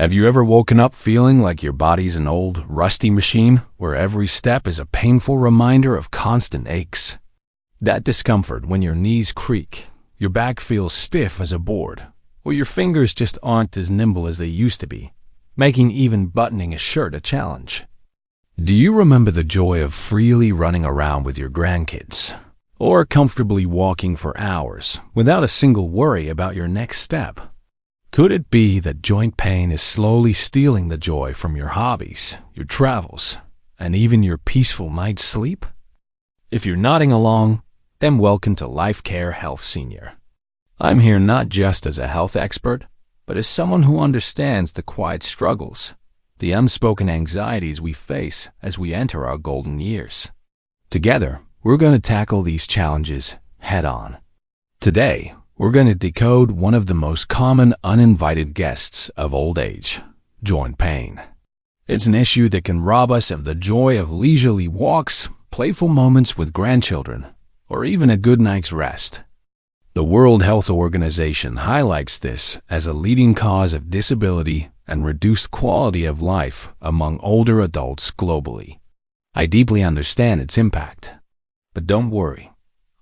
Have you ever woken up feeling like your body's an old, rusty machine where every step is a painful reminder of constant aches? That discomfort when your knees creak, your back feels stiff as a board, or your fingers just aren't as nimble as they used to be, making even buttoning a shirt a challenge. Do you remember the joy of freely running around with your grandkids, or comfortably walking for hours without a single worry about your next step? Could it be that joint pain is slowly stealing the joy from your hobbies, your travels, and even your peaceful night's sleep? If you're nodding along, then welcome to Life Care Health Senior. I'm here not just as a health expert, but as someone who understands the quiet struggles, the unspoken anxieties we face as we enter our golden years. Together, we're going to tackle these challenges head-on. Today, we're going to decode one of the most common uninvited guests of old age, joint pain. It's an issue that can rob us of the joy of leisurely walks, playful moments with grandchildren, or even a good night's rest. The World Health Organization highlights this as a leading cause of disability and reduced quality of life among older adults globally. I deeply understand its impact. But don't worry,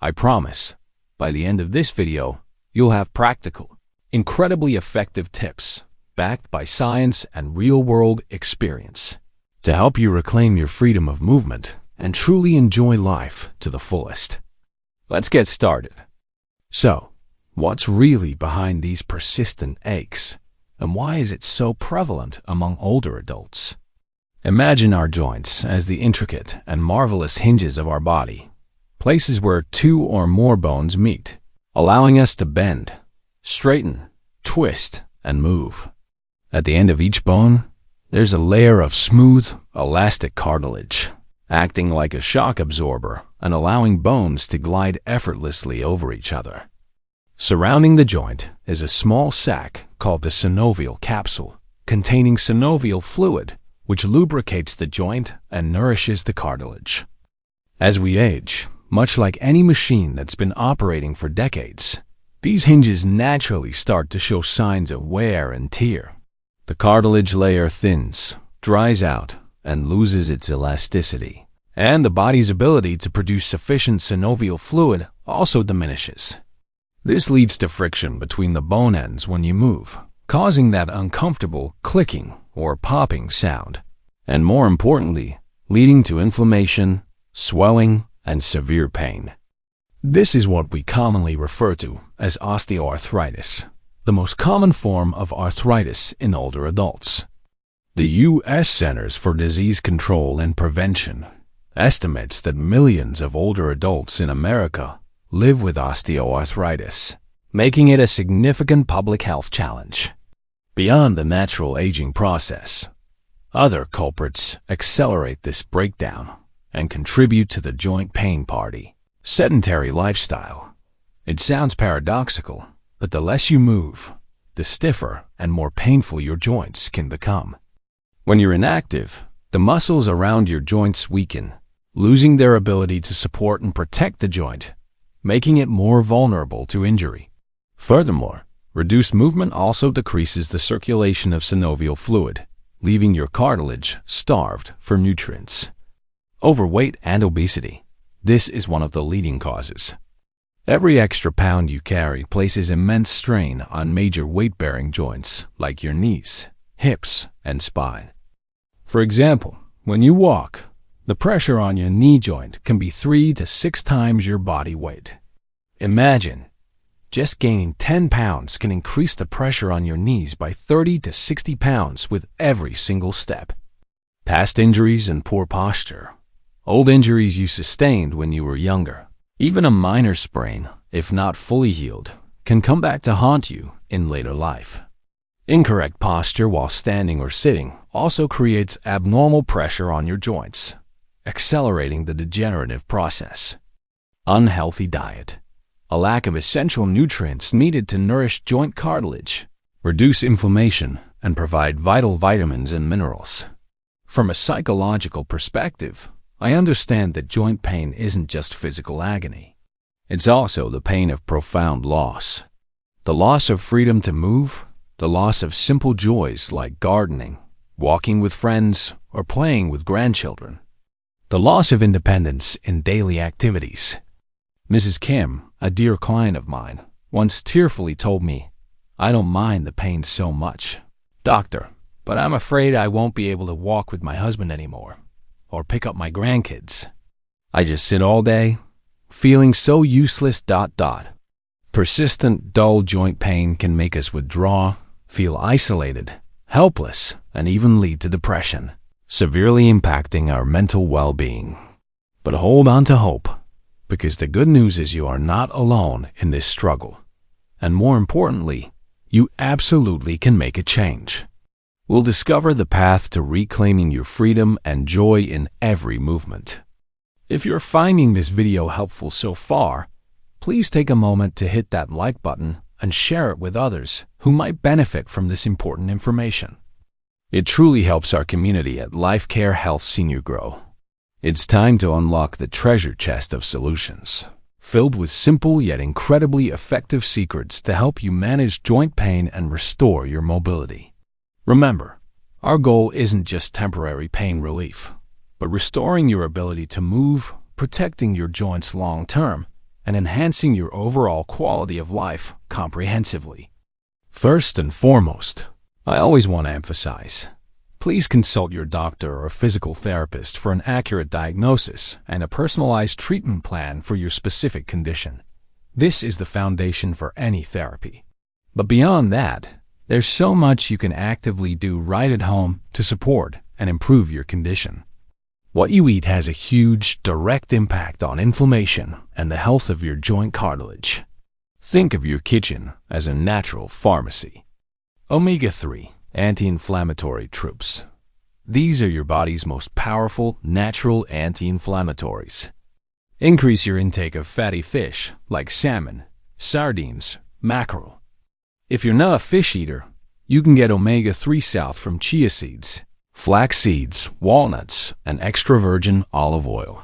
I promise, by the end of this video, you'll have practical, incredibly effective tips backed by science and real-world experience to help you reclaim your freedom of movement and truly enjoy life to the fullest. Let's get started. So, what's really behind these persistent aches, and why is it so prevalent among older adults? Imagine our joints as the intricate and marvelous hinges of our body, places where two or more bones meet, allowing us to bend, straighten, twist, and move. At the end of each bone, there's a layer of smooth, elastic cartilage, acting like a shock absorber and allowing bones to glide effortlessly over each other. Surrounding the joint is a small sac called the synovial capsule, containing synovial fluid, which lubricates the joint and nourishes the cartilage. As we age, much like any machine that's been operating for decades, these hinges naturally start to show signs of wear and tear. The cartilage layer thins, dries out, and loses its elasticity, and the body's ability to produce sufficient synovial fluid also diminishes. This leads to friction between the bone ends when you move, causing that uncomfortable clicking or popping sound, and more importantly, leading to inflammation, swelling, and severe pain. This is what we commonly refer to as osteoarthritis, the most common form of arthritis in older adults. The U.S. Centers for Disease Control and Prevention estimates that millions of older adults in America live with osteoarthritis, making it a significant public health challenge. Beyond the natural aging process, other culprits accelerate this breakdown and contribute to the joint pain party. Sedentary lifestyle. It sounds paradoxical, but the less you move, the stiffer and more painful your joints can become. When you're inactive, the muscles around your joints weaken, losing their ability to support and protect the joint, making it more vulnerable to injury. Furthermore, reduced movement also decreases the circulation of synovial fluid, leaving your cartilage starved for nutrients. Overweight and obesity. This is one of the leading causes. Every extra pound you carry places immense strain on major weight-bearing joints like your knees, hips, and spine. For example, when you walk, the pressure on your knee joint can be 3 to 6 times your body weight. Imagine, just gaining 10 pounds can increase the pressure on your knees by 30 to 60 pounds with every single step. Past injuries and poor posture. Old injuries you sustained when you were younger. Even a minor sprain, if not fully healed, can come back to haunt you in later life. Incorrect posture while standing or sitting also creates abnormal pressure on your joints, accelerating the degenerative process. Unhealthy diet. A lack of essential nutrients needed to nourish joint cartilage, reduce inflammation, and provide vital vitamins and minerals. From a psychological perspective, I understand that joint pain isn't just physical agony. It's also the pain of profound loss. The loss of freedom to move, the loss of simple joys like gardening, walking with friends, or playing with grandchildren. The loss of independence in daily activities. Mrs. Kim, a dear client of mine, once tearfully told me, "I don't mind the pain so much, doctor, but I'm afraid I won't be able to walk with my husband anymore, or pick up my grandkids. I just sit all day, feeling so useless. Persistent, dull joint pain can make us withdraw, feel isolated, helpless, and even lead to depression, severely impacting our mental well-being. But hold on to hope, because the good news is you are not alone in this struggle. And more importantly, you absolutely can make a change. We'll discover the path to reclaiming your freedom and joy in every movement. If you're finding this video helpful so far, please take a moment to hit that like button and share it with others who might benefit from this important information. It truly helps our community at Life Care Health Senior grow. It's time to unlock the treasure chest of solutions, filled with simple yet incredibly effective secrets to help you manage joint pain and restore your mobility. Remember, our goal isn't just temporary pain relief, but restoring your ability to move, protecting your joints long-term, and enhancing your overall quality of life comprehensively. First and foremost, I always want to emphasize, please consult your doctor or physical therapist for an accurate diagnosis and a personalized treatment plan for your specific condition. This is the foundation for any therapy. But beyond that, there's so much you can actively do right at home to support and improve your condition. What you eat has a huge, direct impact on inflammation and the health of your joint cartilage. Think of your kitchen as a natural pharmacy. Omega-3, anti-inflammatory troops. These are your body's most powerful, natural anti-inflammatories. Increase your intake of fatty fish like salmon, sardines, mackerel. If you're not a fish eater, you can get omega-3 south from chia seeds, flax seeds, walnuts, and extra virgin olive oil.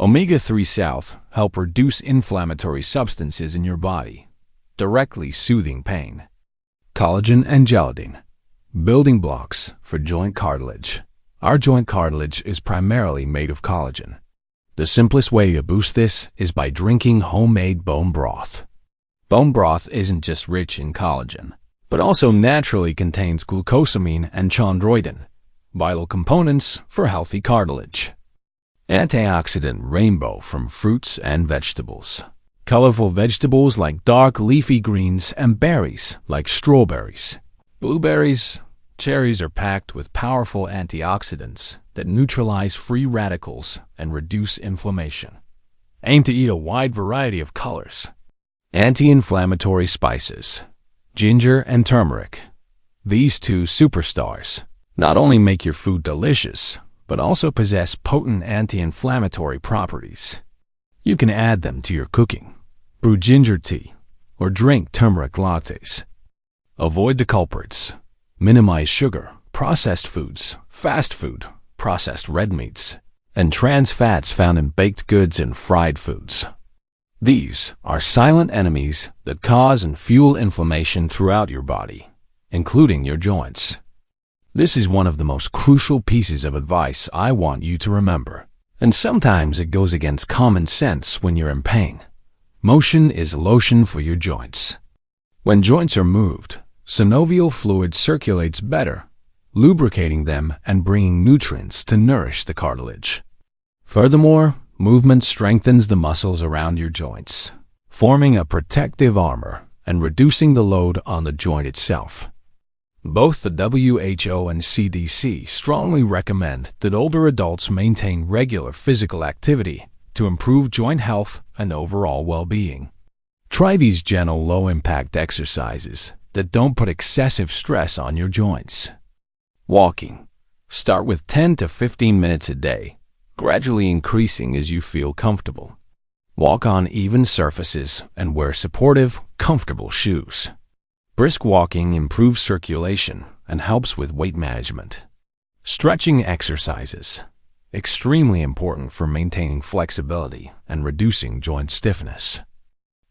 Omega-3 south help reduce inflammatory substances in your body, directly soothing pain. Collagen and gelatin, building blocks for joint cartilage. Our joint cartilage is primarily made of collagen. The simplest way to boost this is by drinking homemade bone broth. Bone broth isn't just rich in collagen, but also naturally contains glucosamine and chondroitin, vital components for healthy cartilage. Antioxidant rainbow from fruits and vegetables. Colorful vegetables like dark leafy greens and berries like strawberries. Blueberries, cherries are packed with powerful antioxidants that neutralize free radicals and reduce inflammation. Aim to eat a wide variety of colors. Anti-inflammatory spices. Ginger and turmeric. These two superstars not only make your food delicious, but also possess potent anti-inflammatory properties. You can add them to your cooking, brew ginger tea, or drink turmeric lattes. Avoid the culprits. Minimize sugar, processed foods, fast food, processed red meats, and trans fats found in baked goods and fried foods. These are silent enemies that cause and fuel inflammation throughout your body, including your joints. This is one of the most crucial pieces of advice I want you to remember, and sometimes it goes against common sense when you're in pain. Motion is lotion for your joints. When joints are moved, synovial fluid circulates better, lubricating them and bringing nutrients to nourish the cartilage. Furthermore, movement strengthens the muscles around your joints, forming a protective armor and reducing the load on the joint itself. Both the WHO and CDC strongly recommend that older adults maintain regular physical activity to improve joint health and overall well-being. Try these gentle, low-impact exercises that don't put excessive stress on your joints. Walking. Start with 10 to 15 minutes a day, gradually increasing as you feel comfortable. Walk on even surfaces and wear supportive, comfortable shoes. Brisk walking improves circulation and helps with weight management. Stretching exercises. Extremely important for maintaining flexibility and reducing joint stiffness.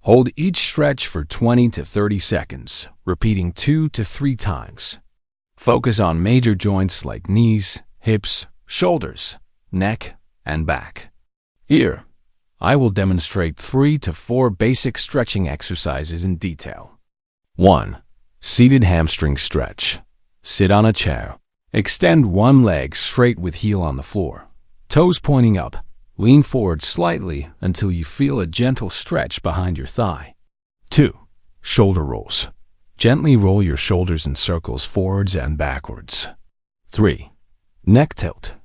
Hold each stretch for 20 to 30 seconds, repeating 2 to 3 times. Focus on major joints like knees, hips, shoulders, neck, and back. Here, I will demonstrate 3 to 4 basic stretching exercises in detail. 1. Seated hamstring stretch. Sit on a chair. Extend one leg straight with heel on the floor. Toes pointing up. Lean forward slightly until you feel a gentle stretch behind your thigh. 2. Shoulder rolls. Gently roll your shoulders in circles forwards and backwards. 3. Neck tilt.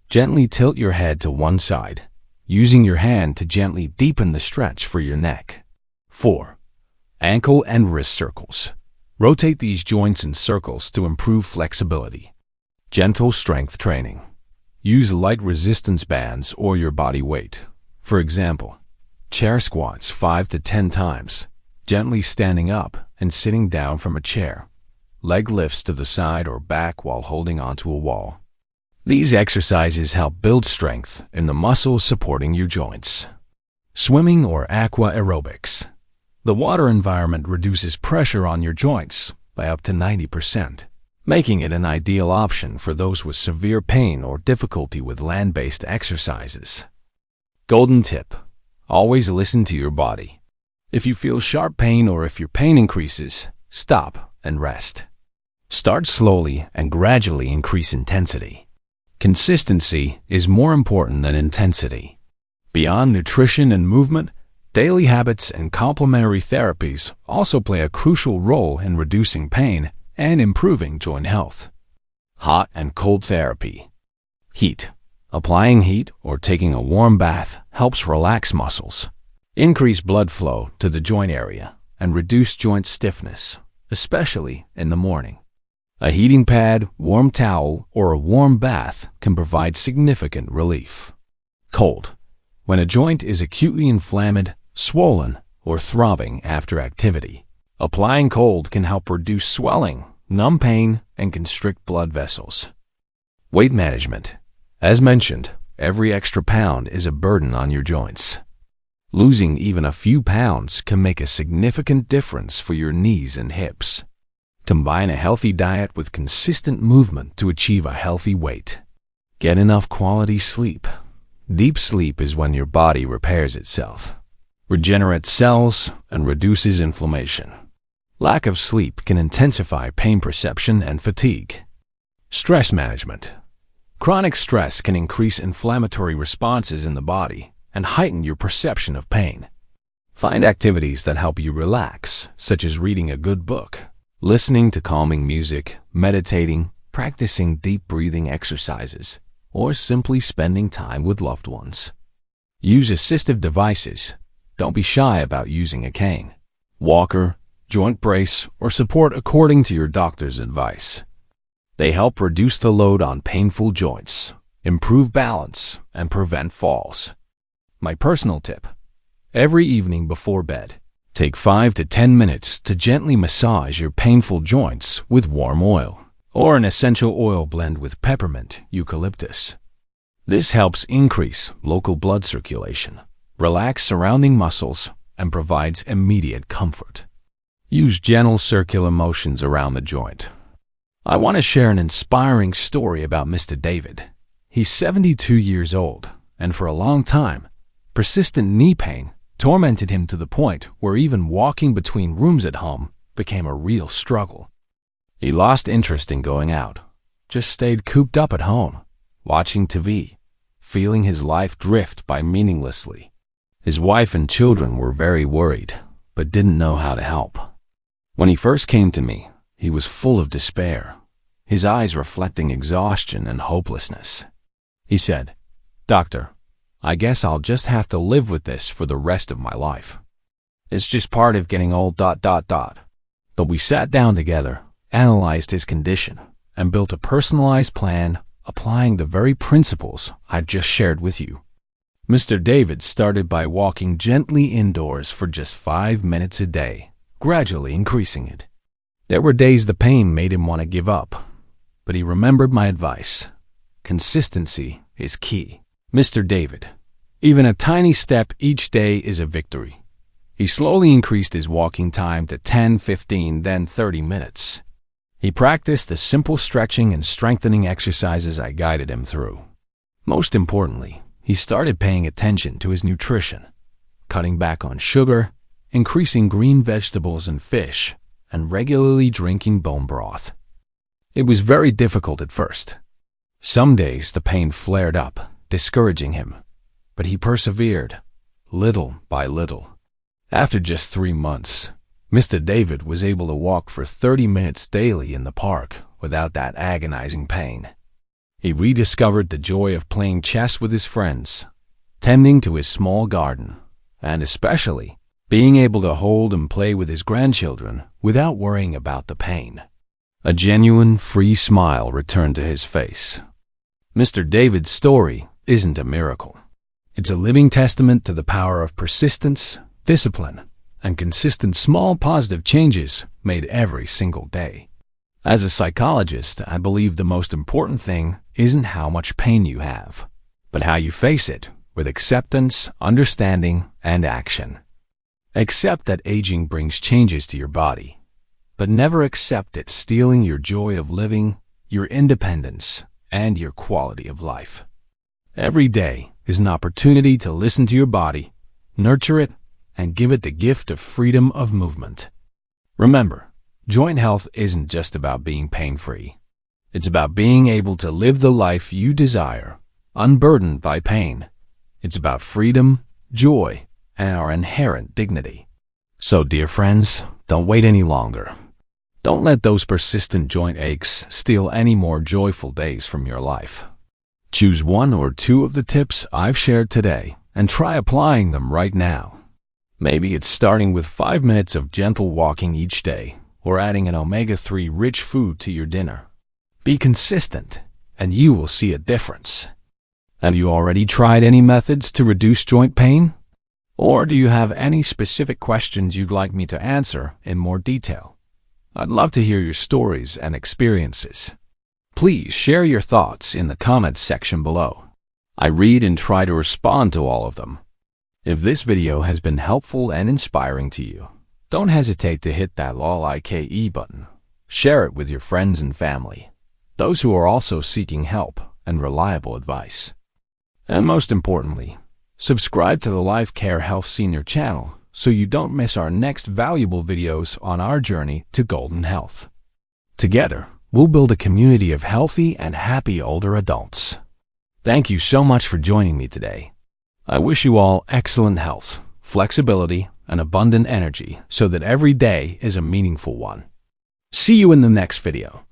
Gently tilt your head to one side, using your hand to gently deepen the stretch for your neck. 4. Ankle and wrist circles. Rotate these joints in circles to improve flexibility. Gentle strength training. Use light resistance bands or your body weight. For example, chair squats 5 to 10 times, gently standing up and sitting down from a chair. Leg lifts to the side or back while holding onto a wall. These exercises help build strength in the muscles supporting your joints. Swimming or aqua aerobics. The water environment reduces pressure on your joints by up to 90%. Making it an ideal option for those with severe pain or difficulty with land-based exercises. Golden tip: always listen to your body. If you feel sharp pain or if your pain increases, stop and rest. Start slowly and gradually increase intensity. Consistency is more important than intensity. Beyond nutrition and movement, daily habits and complementary therapies also play a crucial role in reducing pain and improving joint health. Hot and cold therapy. Heat. Applying heat or taking a warm bath helps relax muscles, increase blood flow to the joint area, and reduce joint stiffness, especially in the morning. A heating pad, warm towel, or a warm bath can provide significant relief. Cold. When a joint is acutely inflamed, swollen, or throbbing after activity, applying cold can help reduce swelling, numb pain, and constrict blood vessels. Weight management. As mentioned, every extra pound is a burden on your joints. Losing even a few pounds can make a significant difference for your knees and hips. Combine a healthy diet with consistent movement to achieve a healthy weight. Get enough quality sleep. Deep sleep is when your body repairs itself, regenerates cells, and reduces inflammation. Lack of sleep can intensify pain perception and fatigue. Stress management. Chronic stress can increase inflammatory responses in the body and heighten your perception of pain. Find activities that help you relax, such as reading a good book, listening to calming music, meditating, practicing deep breathing exercises, or simply spending time with loved ones. Use assistive devices. Don't be shy about using a cane, walker, joint brace, or support according to your doctor's advice. They help reduce the load on painful joints, improve balance, and prevent falls. My personal tip: every evening before bed, take 5 to 10 minutes to gently massage your painful joints with warm oil or an essential oil blend with peppermint, eucalyptus. This helps increase local blood circulation, relax surrounding muscles, and provides immediate comfort. Use gentle circular motions around the joint. I want to share an inspiring story about Mr. David. He's 72 years old, and for a long time, persistent knee pain tormented him to the point where even walking between rooms at home became a real struggle. He lost interest in going out, just stayed cooped up at home, watching TV, feeling his life drift by meaninglessly. His wife and children were very worried, but didn't know how to help. When he first came to me, he was full of despair, his eyes reflecting exhaustion and hopelessness. He said, "Doctor, I guess I'll just have to live with this for the rest of my life. It's just part of getting old. But we sat down together, analyzed his condition, and built a personalized plan applying the very principles I just shared with you. Mr. David started by walking gently indoors for just 5 minutes a day, gradually increasing it. There were days the pain made him want to give up, but he remembered my advice. Consistency is key. Mr. David, even a tiny step each day is a victory. He slowly increased his walking time to 10, 15, then 30 minutes. He practiced the simple stretching and strengthening exercises I guided him through. Most importantly, he started paying attention to his nutrition, cutting back on sugar, increasing green vegetables and fish, and regularly drinking bone broth. It was very difficult at first. Some days the pain flared up, discouraging him, but he persevered, little by little. After just 3 months, Mr. David was able to walk for 30 minutes daily in the park without that agonizing pain. He rediscovered the joy of playing chess with his friends, tending to his small garden, and especially being able to hold and play with his grandchildren without worrying about the pain. A genuine, free smile returned to his face. Mr. David's story isn't a miracle. It's a living testament to the power of persistence, discipline, and consistent small positive changes made every single day. As a psychologist, I believe the most important thing isn't how much pain you have, but how you face it with acceptance, understanding, and action. Accept that aging brings changes to your body, but never accept it stealing your joy of living, your independence, and your quality of life. Every day is an opportunity to listen to your body, nurture it, and give it the gift of freedom of movement. Remember, joint health isn't just about being pain-free. It's about being able to live the life you desire, unburdened by pain. It's about freedom, joy, and our inherent dignity. So, dear friends, don't wait any longer. Don't let those persistent joint aches steal any more joyful days from your life. Choose 1 or 2 of the tips I've shared today and try applying them right now. Maybe it's starting with 5 minutes of gentle walking each day, or adding an omega-3 rich food to your dinner. Be consistent, and you will see a difference. Have you already tried any methods to reduce joint pain? Or do you have any specific questions you'd like me to answer in more detail? I'd love to hear your stories and experiences. Please share your thoughts in the comments section below. I read and try to respond to all of them. If this video has been helpful and inspiring to you, don't hesitate to hit that like button. Share it with your friends and family, those who are also seeking help and reliable advice. And most importantly, subscribe to the Life Care Health Senior channel so you don't miss our next valuable videos on our journey to golden health. Together, we'll build a community of healthy and happy older adults. Thank you so much for joining me today. I wish you all excellent health, flexibility, and abundant energy so that every day is a meaningful one. See you in the next video.